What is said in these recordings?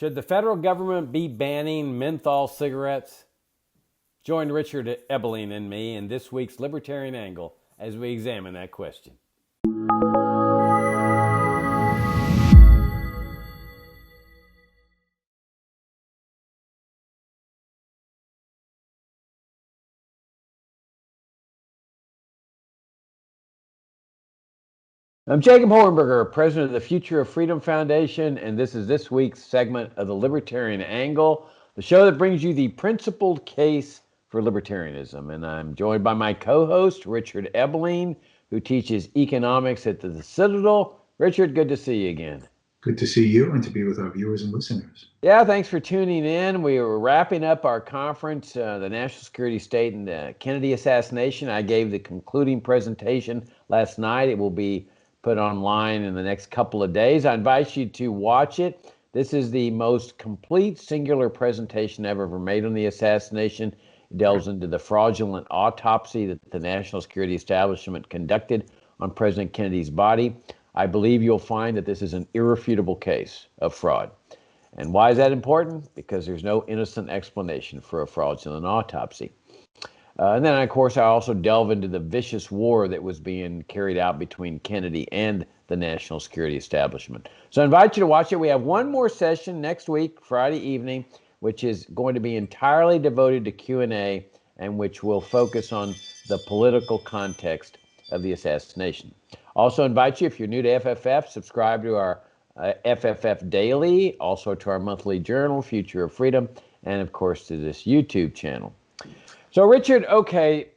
Should the federal government be banning menthol cigarettes? Join Richard Ebeling and me in this week's Libertarian Angle as we examine that question. I'm Jacob Hornberger, president of the Future of Freedom Foundation, and this is this week's segment of the Libertarian Angle, the show that brings you the principled case for libertarianism. And I'm joined by my co-host, Richard Ebeling, who teaches economics at the Citadel. Richard, good to see you again. Good to see you and to be with our viewers and listeners. Yeah, thanks for tuning in. We were wrapping up our conference, the National Security State and the Kennedy Assassination. I gave the concluding presentation last night. It will be put online in the next couple of days. I invite you to watch it. This is the most complete singular presentation I've ever made on the assassination. It delves into the fraudulent autopsy that the national security establishment conducted on President Kennedy's body. I believe you'll find that this is an irrefutable case of fraud. And why is that important? Because there's no innocent explanation for a fraudulent autopsy. And then, of course, I also delve into the vicious war that was being carried out between Kennedy and the national security establishment. So I invite you to watch it. We have one more session next week, Friday evening, which is going to be entirely devoted to Q&A and which will focus on the political context of the assassination. Also invite you, if you're new to FFF, subscribe to our FFF Daily, also to our monthly journal, Future of Freedom, and of course to this YouTube channel. So Richard, okay,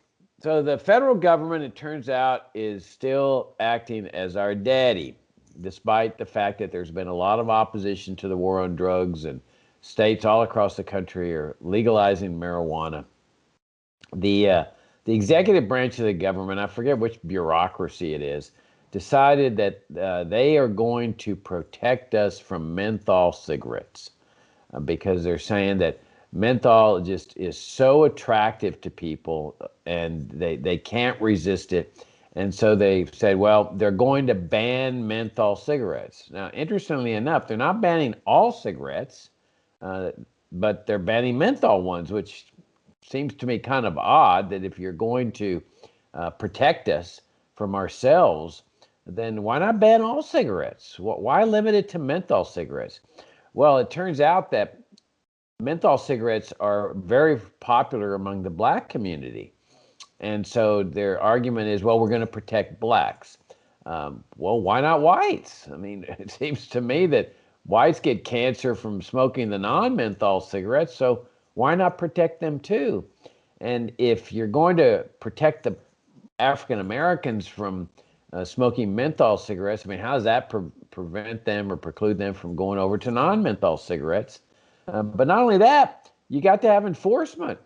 so the federal government, it turns out, is still acting as our daddy, despite the fact that there's been a lot of opposition to the war on drugs and states all across the country are legalizing marijuana. The executive branch of the government, I forget which bureaucracy it is, decided that they are going to protect us from menthol cigarettes because they're saying that menthol just is so attractive to people and they can't resist it. And so they said, well, they're going to ban menthol cigarettes. Now, interestingly enough, they're not banning all cigarettes, but they're banning menthol ones, which seems to me kind of odd that if you're going to protect us from ourselves, then why not ban all cigarettes? Why limit it to menthol cigarettes? Well, it turns out that menthol cigarettes are very popular among the black community. And so their argument is, well, we're going to protect blacks. Well, why not whites? I mean, it seems to me that whites get cancer from smoking the non-menthol cigarettes, so why not protect them too? And if you're going to protect the African Americans from smoking menthol cigarettes, I mean, how does that prevent them or preclude them from going over to non-menthol cigarettes? But not only that, you got to have enforcement.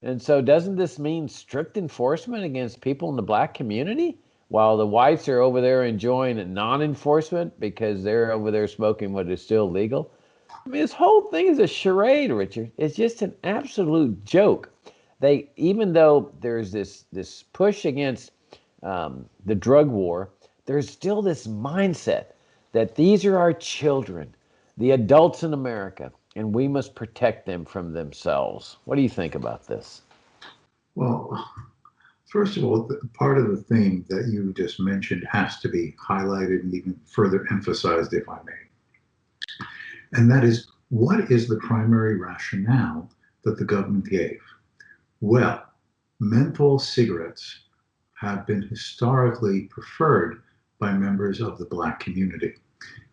And so doesn't this mean strict enforcement against people in the black community while the whites are over there enjoying non-enforcement because they're over there smoking what is still legal? I mean, this whole thing is a charade, Richard. It's just an absolute joke. Even though there's this push against the drug war, there's still this mindset that these are our children, the adults in America, and we must protect them from themselves. What do you think about this? Well, first of all, part of the theme that you just mentioned has to be highlighted and even further emphasized, if I may. And that is, what is the primary rationale that the government gave? Well, menthol cigarettes have been historically preferred by members of the black community.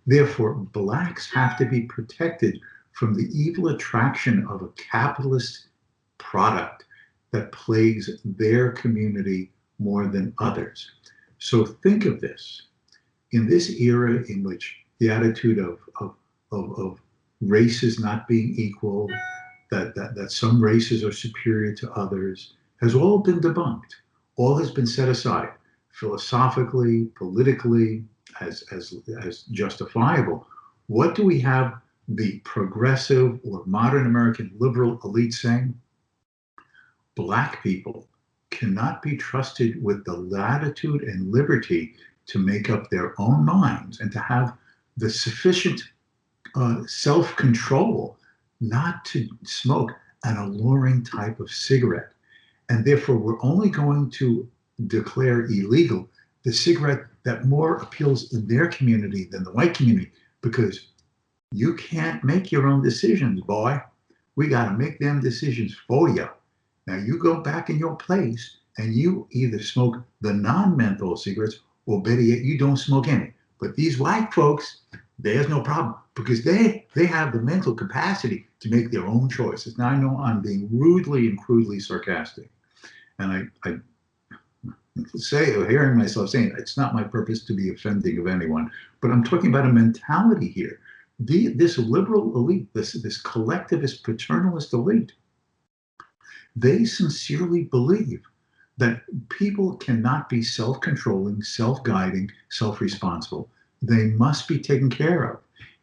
Therefore, blacks have to be protected from the evil attraction of a capitalist product that plagues their community more than others. So think of this. In this era in which the attitude of races not being equal, that some races are superior to others, has all been debunked. All has been set aside philosophically, politically, as justifiable. What do we have the progressive or modern American liberal elite saying? Black people cannot be trusted with the latitude and liberty to make up their own minds and to have the sufficient self-control not to smoke an alluring type of cigarette. And therefore, we're only going to declare illegal the cigarette that more appeals in their community than the white community, because you can't make your own decisions, boy. We got to make them decisions for you. Now you go back in your place and you either smoke the non-menthol cigarettes or better yet, you don't smoke any. But these white folks, there's no problem because they have the mental capacity to make their own choices. Now I know I'm being rudely and crudely sarcastic. And I say, hearing myself saying it's not my purpose to be offending of anyone, but I'm talking about a mentality here. This liberal elite, this collectivist paternalist elite, they sincerely believe that people cannot be self-controlling, self-guiding, self-responsible. They must be taken care of.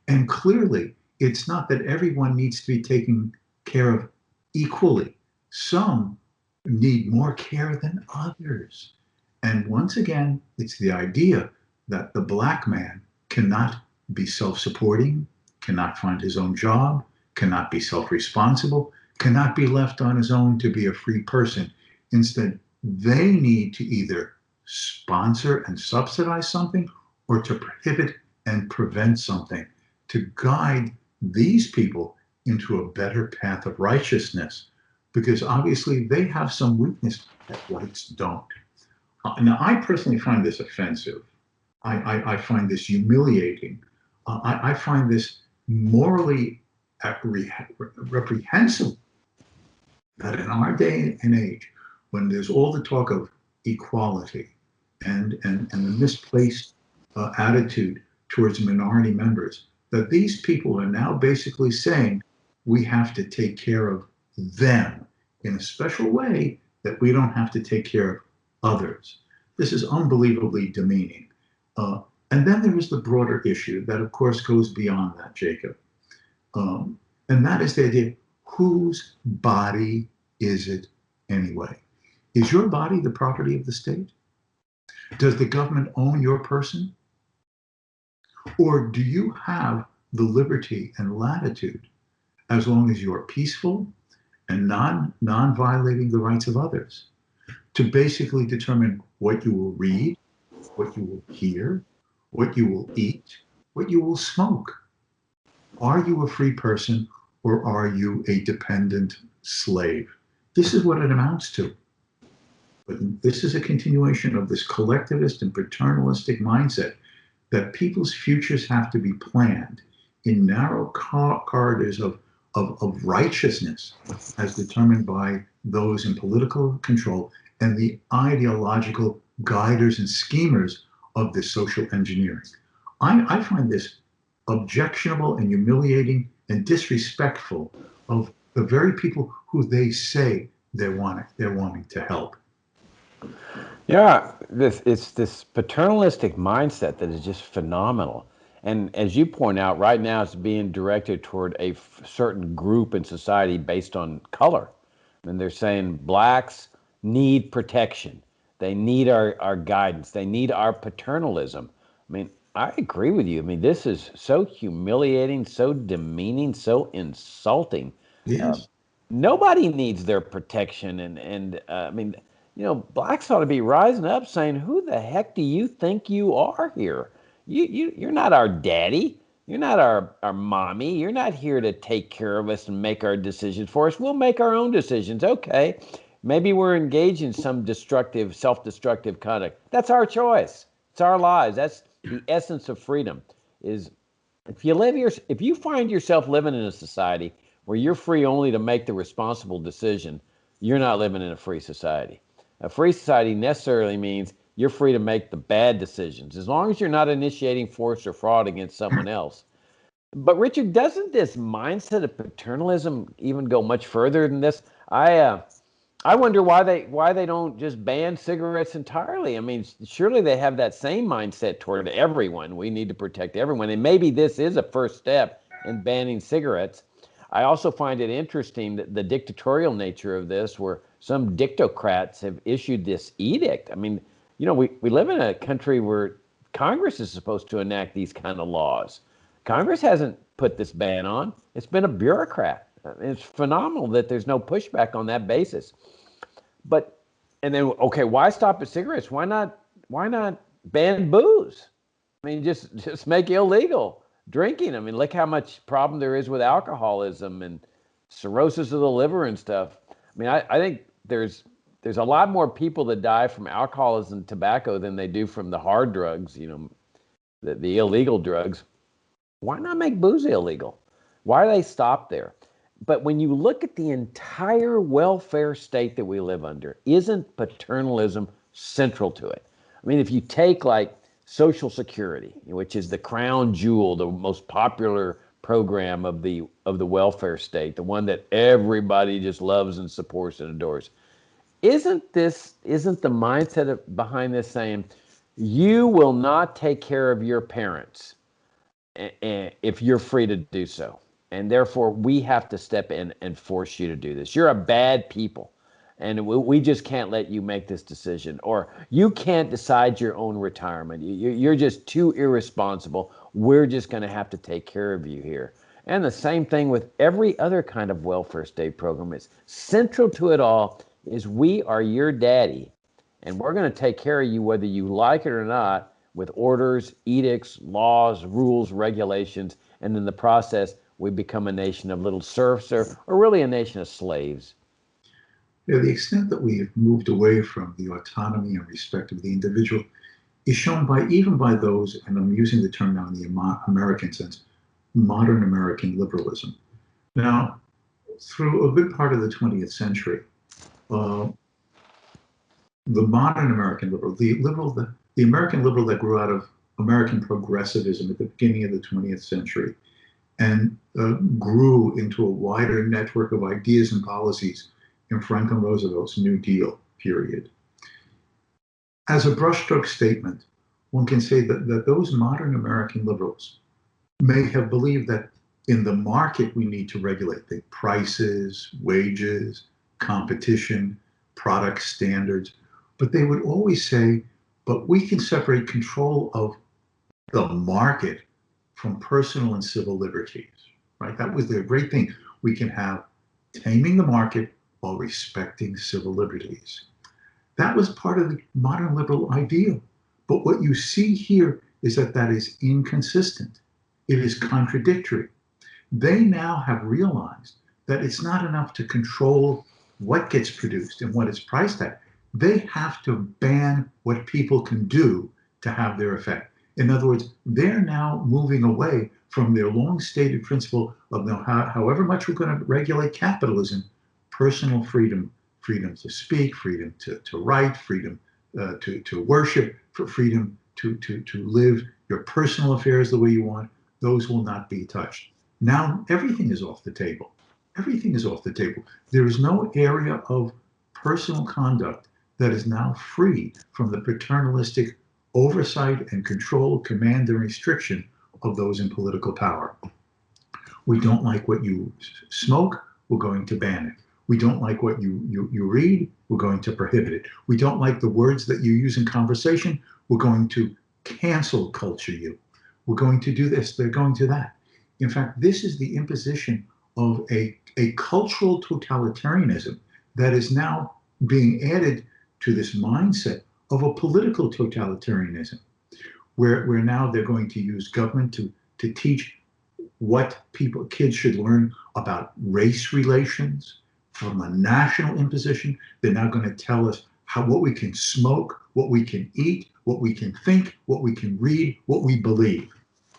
And clearly, it's not that everyone needs to be taken care of equally. Some need more care than others. And once again, it's the idea that the black man cannot be self-supporting, cannot find his own job, cannot be self-responsible, cannot be left on his own to be a free person. Instead, they need to either sponsor and subsidize something or to prohibit and prevent something to guide these people into a better path of righteousness, because obviously they have some weakness that whites don't. Now, I personally find this offensive. I find this humiliating. I find this morally reprehensible that in our day and age, when there's all the talk of equality and the misplaced attitude towards minority members, that these people are now basically saying we have to take care of them in a special way that we don't have to take care of others. This is unbelievably demeaning. And then there is the broader issue that, of course, goes beyond that, Jacob. And that is the idea, whose body is it anyway? Is your body the property of the state? Does the government own your person? Or do you have the liberty and latitude, as long as you're peaceful and non-violating the rights of others, to basically determine what you will read, what you will hear, what you will eat, what you will smoke? Are you a free person or are you a dependent slave? This is what it amounts to. But this is a continuation of this collectivist and paternalistic mindset that people's futures have to be planned in narrow corridors of righteousness as determined by those in political control and the ideological guiders and schemers of this social engineering. I find this objectionable and humiliating and disrespectful of the very people who they say they're wanting to help. Yeah, it's this paternalistic mindset that is just phenomenal. And as you point out, right now it's being directed toward a certain group in society based on color. And they're saying blacks need protection. They need our guidance. They need our paternalism. I mean, I agree with you. I mean, this is so humiliating, so demeaning, so insulting. Yes. Nobody needs their protection. And I mean, blacks ought to be rising up saying, who the heck do you think you are here? You're not our daddy. You're not our mommy. You're not here to take care of us and make our decisions for us. We'll make our own decisions. Okay. Maybe we're engaged in some destructive, self-destructive conduct. That's our choice. It's our lives. That's the essence of freedom. Is if you find yourself living in a society where you're free only to make the responsible decision, you're not living in a free society. A free society necessarily means you're free to make the bad decisions, as long as you're not initiating force or fraud against someone else. But Richard, doesn't this mindset of paternalism even go much further than this? I wonder why they don't just ban cigarettes entirely. I mean, surely they have that same mindset toward everyone. We need to protect everyone, and maybe this is a first step in banning cigarettes. I also find it interesting that the dictatorial nature of this, where some dictocrats have issued this edict. I mean, we live in a country where Congress is supposed to enact these kind of laws. Congress hasn't put this ban on. It's been a bureaucrat. It's phenomenal that there's no pushback on that basis. But, and then, okay, why stop at cigarettes? Why not ban booze? I mean, just make illegal drinking. I mean, look how much problem there is with alcoholism and cirrhosis of the liver and stuff. I mean, I think there's a lot more people that die from alcoholism and tobacco than they do from the hard drugs, you know, the illegal drugs. Why not make booze illegal? Why do they stop there? But when you look at the entire welfare state that we live under, isn't paternalism central to it? I mean, if you take like Social Security, which is the crown jewel, the most popular program of the welfare state, the one that everybody just loves and supports and adores, isn't the mindset behind this saying, you will not take care of your parents if you're free to do so, and therefore we have to step in and force you to do this. You're a bad people, and we just can't let you make this decision, or you can't decide your own retirement. You're just too irresponsible. We're just going to have to take care of you here. And the same thing with every other kind of welfare state program. Is central to it all is we are your daddy, and we're going to take care of you whether you like it or not, with orders, edicts, laws, rules, regulations, and in the process, we become a nation of little serfs, or really a nation of slaves. Yeah, the extent that we have moved away from the autonomy and respect of the individual is shown even by those, and I'm using the term now in the American sense, modern American liberalism. Now, through a good part of the 20th century, the modern American liberal, the American liberal that grew out of American progressivism at the beginning of the 20th century and grew into a wider network of ideas and policies in Franklin Roosevelt's New Deal period. As a brushstroke statement, one can say that those modern American liberals may have believed that in the market we need to regulate the prices, wages, competition, product standards, but they would always say, but we can separate control of the market from personal and civil liberties, right? That was their great thing. We can have taming the market while respecting civil liberties. That was part of the modern liberal ideal. But what you see here is that is inconsistent. It is contradictory. They now have realized that it's not enough to control what gets produced and what it's priced at. They have to ban what people can do to have their effect. In other words, they're now moving away from their long-stated principle of however much we're going to regulate capitalism, personal freedom, freedom to speak, freedom to write, freedom to worship, for freedom to live your personal affairs the way you want, those will not be touched. Now everything is off the table. Everything is off the table. There is no area of personal conduct that is now free from the paternalistic oversight and control, command, and restriction of those in political power. We don't like what you smoke, we're going to ban it. We don't like what you read, we're going to prohibit it. We don't like the words that you use in conversation, we're going to cancel culture you. We're going to do this, they're going to that. In fact, this is the imposition of a cultural totalitarianism that is now being added to this mindset of a political totalitarianism, where now they're going to use government to teach what kids should learn about race relations from a national imposition. They're now going to tell us what we can smoke, what we can eat, what we can think, what we can read, what we believe.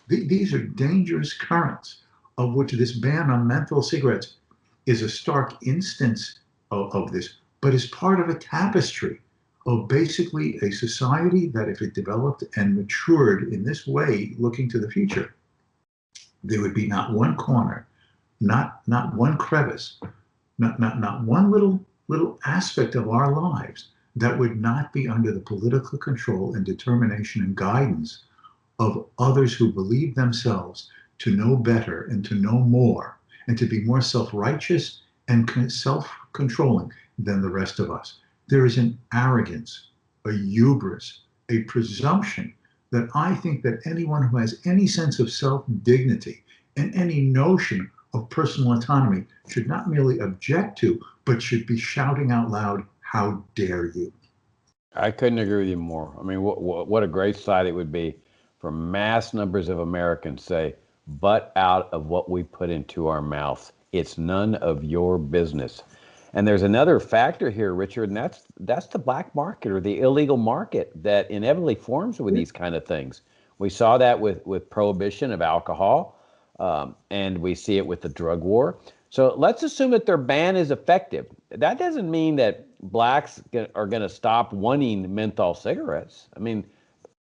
These are dangerous currents, of which this ban on menthol cigarettes is a stark instance of this, but is part of a tapestry of basically a society that, if it developed and matured in this way, looking to the future, there would be not one corner, not one crevice, not one little aspect of our lives that would not be under the political control and determination and guidance of others who believe themselves to know better and to know more and to be more self-righteous and self-controlling than the rest of us. There is an arrogance, a hubris, a presumption that I think that anyone who has any sense of self-dignity, And any notion of personal autonomy should not merely object to, but should be shouting out loud, how dare you? I couldn't agree with you more. I mean, what a great sight it would be for mass numbers of Americans say, "Butt out of what we put into our mouths. It's none of your business." And there's another factor here, Richard, and that's the black market or the illegal market that inevitably forms with these kind of things. We saw that with prohibition of alcohol, and we see it with the drug war. So let's assume that their ban is effective. That doesn't mean that blacks are going to stop wanting menthol cigarettes. I mean,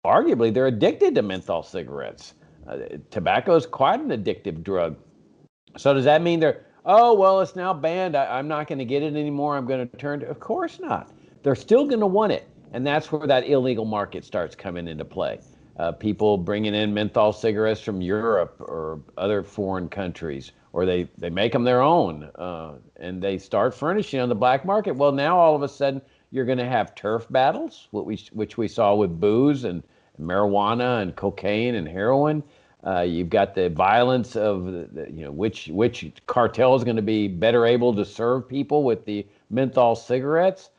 arguably, they're addicted to menthol cigarettes. Tobacco is quite an addictive drug. So does that mean they're, oh, well, it's now banned. I'm not going to get it anymore. I'm going to turn to, of course not. They're still going to want it. And that's where that illegal market starts coming into play. People bringing in menthol cigarettes from Europe or other foreign countries, or they make them their own, and they start furnishing on the black market. Well, now all of a sudden you're going to have turf battles, which we saw with booze and marijuana and cocaine and heroin. You've got the violence of which cartel is going to be better able to serve people with the menthol cigarettes.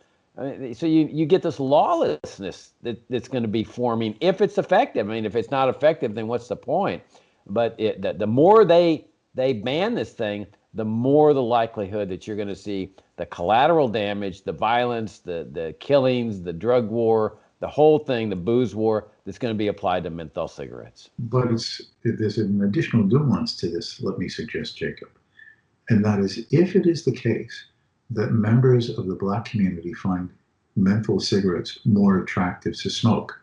So you get this lawlessness that's going to be forming if it's effective. I mean, if it's not effective, then what's the point? But the more they ban this thing, the more the likelihood that you're going to see the collateral damage, the violence, the killings, the drug war, the whole thing, the booze war that's going to be applied to menthol cigarettes. But there's an additional nuance to this, let me suggest, Jacob. And that is, if it is the case that members of the black community find menthol cigarettes more attractive to smoke,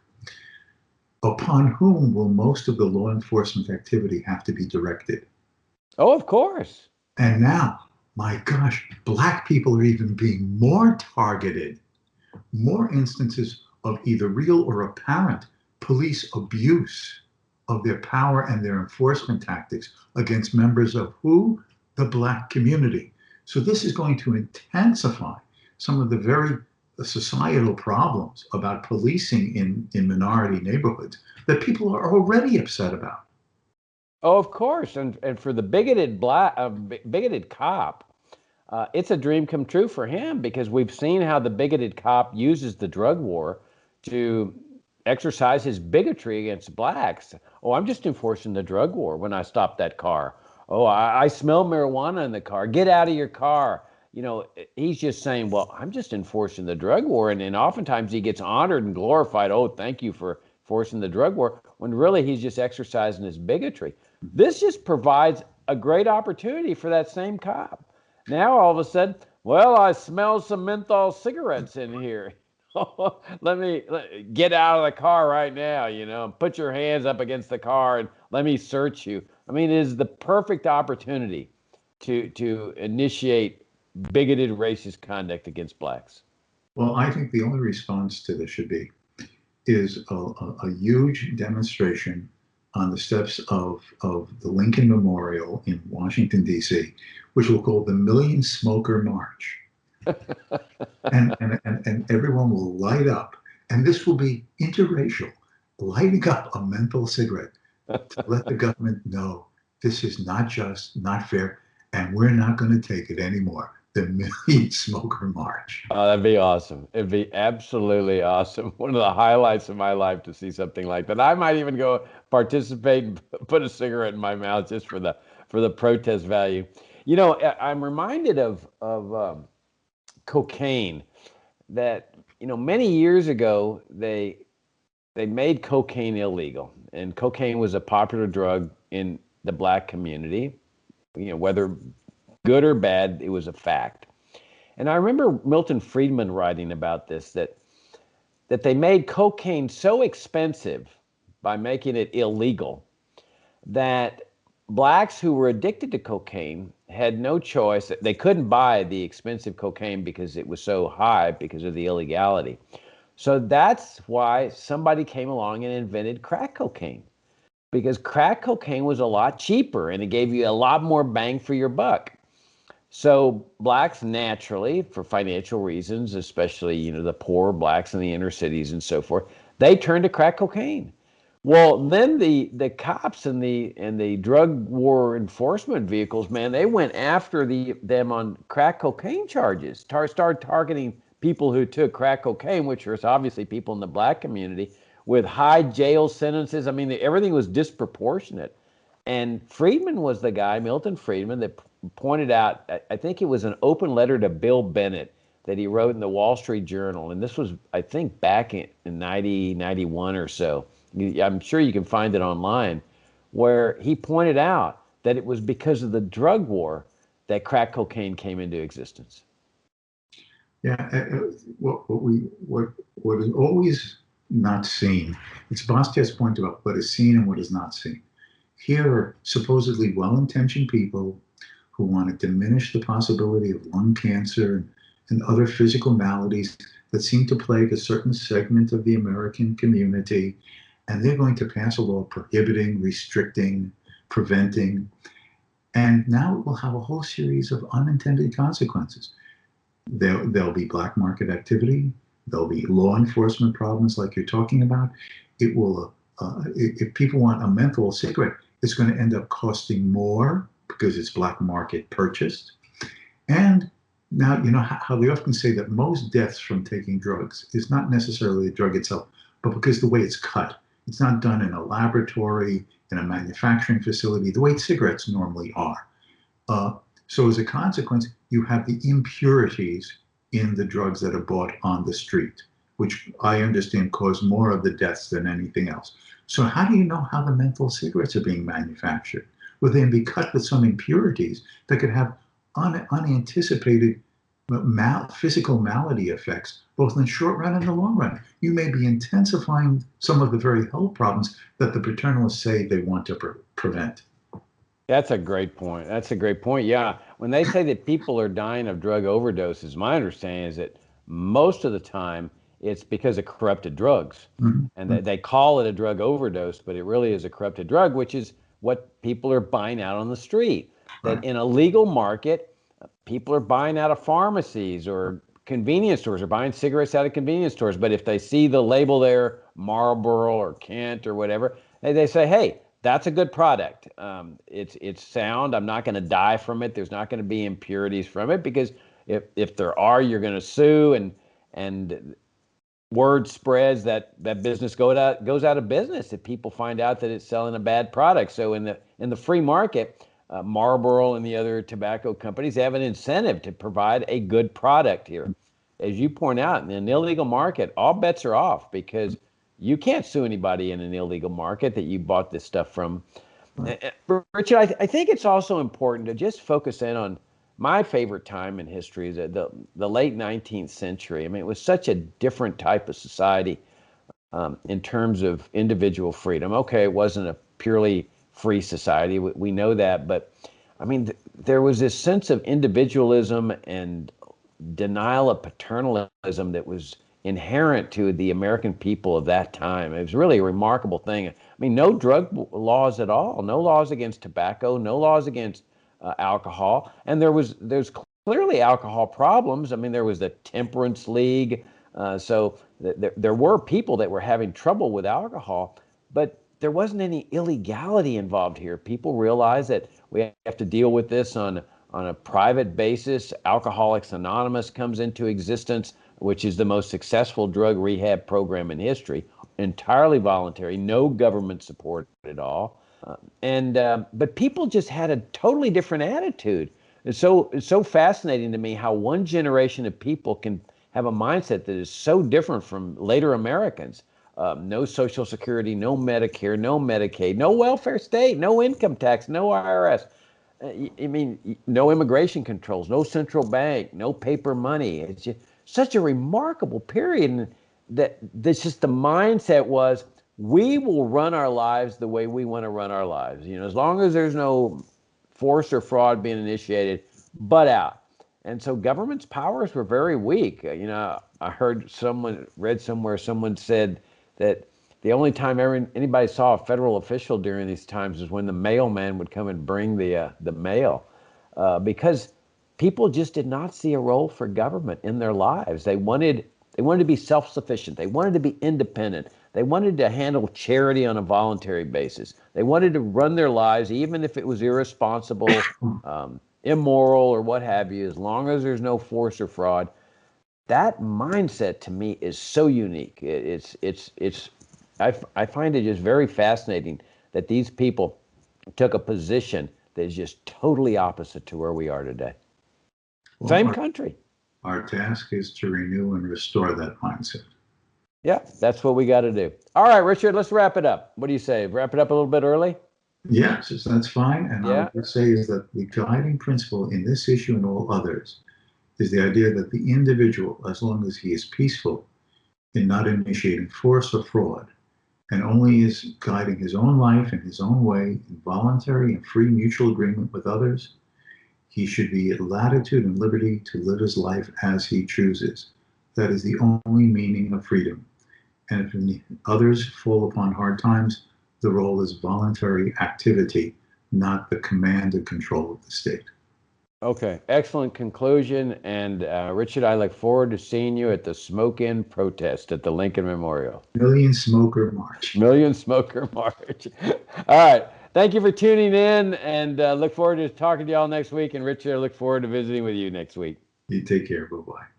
upon whom will most of the law enforcement activity have to be directed? Oh, of course. And now, my gosh, black people are even being more targeted. More instances of either real or apparent police abuse of their power and their enforcement tactics against members of who? The black community. So this is going to intensify some of the very societal problems about policing in minority neighborhoods that people are already upset about. Oh, of course. And for the bigoted cop, it's a dream come true for him, because we've seen how the bigoted cop uses the drug war to exercise his bigotry against blacks. Oh, I'm just enforcing the drug war when I stop that car. Oh, I smell marijuana in the car. Get out of your car. He's just saying, well, I'm just enforcing the drug war. And oftentimes he gets honored and glorified. Oh, thank you for enforcing the drug war, when really he's just exercising his bigotry. This just provides a great opportunity for that same cop. Now, all of a sudden, well, I smell some menthol cigarettes in here. Let me get out of the car right now, put your hands up against the car and let me search you. I mean, it is the perfect opportunity to initiate bigoted racist conduct against blacks. Well, I think the only response to this is a huge demonstration on the steps of the Lincoln Memorial in Washington, D.C., which we'll call the Million Smoker March. and everyone will light up. And this will be interracial, lighting up a menthol cigarette to let the government know this is not just, not fair, and we're not going to take it anymore. The Million Smoker March. Oh, that'd be awesome. It'd be absolutely awesome. One of the highlights of my life to see something like that. I might even go participate and put a cigarette in my mouth just for the protest value. I'm reminded of cocaine. That many years ago they made cocaine illegal, and cocaine was a popular drug in the black community. Whether good or bad, it was a fact. And I remember Milton Friedman writing about this, that they made cocaine so expensive by making it illegal that blacks who were addicted to cocaine had no choice. They couldn't buy the expensive cocaine because it was so high because of the illegality. So that's why somebody came along and invented crack cocaine, because crack cocaine was a lot cheaper and it gave you a lot more bang for your buck. So blacks naturally, for financial reasons, especially, the poor blacks in the inner cities and so forth, they turned to crack cocaine. Well, then the cops and the drug war enforcement vehicles, man, they went after them on crack cocaine charges. Started targeting people who took crack cocaine, which was obviously people in the black community, with high jail sentences. I mean, everything was disproportionate. And Friedman was the guy, Milton Friedman, that pointed out. I think it was an open letter to Bill Bennett that he wrote in the Wall Street Journal, and this was, I think, back in 91 or so. I'm sure you can find it online, where he pointed out that it was because of the drug war that crack cocaine came into existence. Yeah, what is always not seen, it's Bastiat's point about what is seen and what is not seen. Here are supposedly well-intentioned people who want to diminish the possibility of lung cancer and other physical maladies that seem to plague a certain segment of the American community, and they're going to pass a law prohibiting, restricting, preventing, and now it will have a whole series of unintended consequences. There'll be black market activity. There'll be law enforcement problems like you're talking about. It will, if people want a menthol cigarette, it's going to end up costing more because it's black market purchased. And now, you know how they often say that most deaths from taking drugs is not necessarily the drug itself, but because the way it's cut. It's not done in a laboratory, in a manufacturing facility, the way cigarettes normally are. So as a consequence, you have the impurities in the drugs that are bought on the street, which I understand cause more of the deaths than anything else. So how do you know how the menthol cigarettes are being manufactured? Will they be cut with some impurities that could have unanticipated physical malady effects, both in the short run and the long run? You may be intensifying some of the very health problems that the paternalists say they want to prevent. That's a great point. That's a great point. Yeah. When they say that people are dying of drug overdoses, my understanding is that most of the time it's because of corrupted drugs. Mm-hmm. And they call it a drug overdose, but it really is a corrupted drug, which is what people are buying out on the street. That in a legal market, people are buying out of pharmacies or convenience stores, or buying cigarettes out of convenience stores. But if they see the label there, Marlboro or Kent or whatever, they say, hey, that's a good product. It's sound. I'm not going to die from it. There's not going to be impurities from it, because if there are, you're going to sue, and word spreads that business goes out of business if people find out that it's selling a bad product. So in the free market, Marlboro and the other tobacco companies have an incentive to provide a good product here. As you point out, in an illegal market, all bets are off, because you can't sue anybody in an illegal market that you bought this stuff from. Richard, I think it's also important to just focus in on my favorite time in history, is the late 19th century. I mean, it was such a different type of society in terms of individual freedom. Okay, it wasn't a purely free society. We know that. But, I mean, there was this sense of individualism and denial of paternalism that was inherent to the American people of that time. It was really a remarkable thing. I mean, no drug laws at all, no laws against tobacco, no laws against alcohol, and there's clearly alcohol problems. I mean, there was the Temperance League, so there were people that were having trouble with alcohol, but there wasn't any illegality involved here. People realized that we have to deal with this on a private basis. Alcoholics Anonymous comes into existence, which is the most successful drug rehab program in history, entirely voluntary, no government support at all. But people just had a totally different attitude. It's so fascinating to me how one generation of people can have a mindset that is so different from later Americans. No Social Security, no Medicare, no Medicaid, no welfare state, no income tax, no IRS. I mean, no immigration controls, no central bank, no paper money. It's just such a remarkable period. And that's just the mindset was, we will run our lives the way we want to run our lives. You know, as long as there's no force or fraud being initiated, butt out. And so government's powers were very weak. You know, I read somewhere, someone said that the only time anybody saw a federal official during these times is when the mailman would come and bring the mail, because people just did not see a role for government in their lives. They wanted They wanted to be self-sufficient. They wanted to be independent. They wanted to handle charity on a voluntary basis. They wanted to run their lives, even if it was irresponsible, immoral, or what have you, as long as there's no force or fraud. That mindset to me is so unique. I find it just very fascinating that these people took a position that is just totally opposite to where we are today. Well, same country. Our task is to renew and restore that mindset. Yeah, that's what we got to do. All right, Richard, let's wrap it up. What do you say? Wrap it up a little bit early? Yes, that's fine. And I would say is that the guiding principle in this issue and all others is the idea that the individual, as long as he is peaceful in not initiating force or fraud, and only is guiding his own life in his own way, in voluntary and free mutual agreement with others, he should be at latitude and liberty to live his life as he chooses. That is the only meaning of freedom. And if others fall upon hard times, the role is voluntary activity, not the command and control of the state. Okay, excellent conclusion. And Richard, I look forward to seeing you at the Smoke-In protest at the Lincoln Memorial. Million Smoker March. Million Smoker March. All right. Thank you for tuning in, and look forward to talking to y'all next week. And Richard, I look forward to visiting with you next week. You take care. Bye-bye.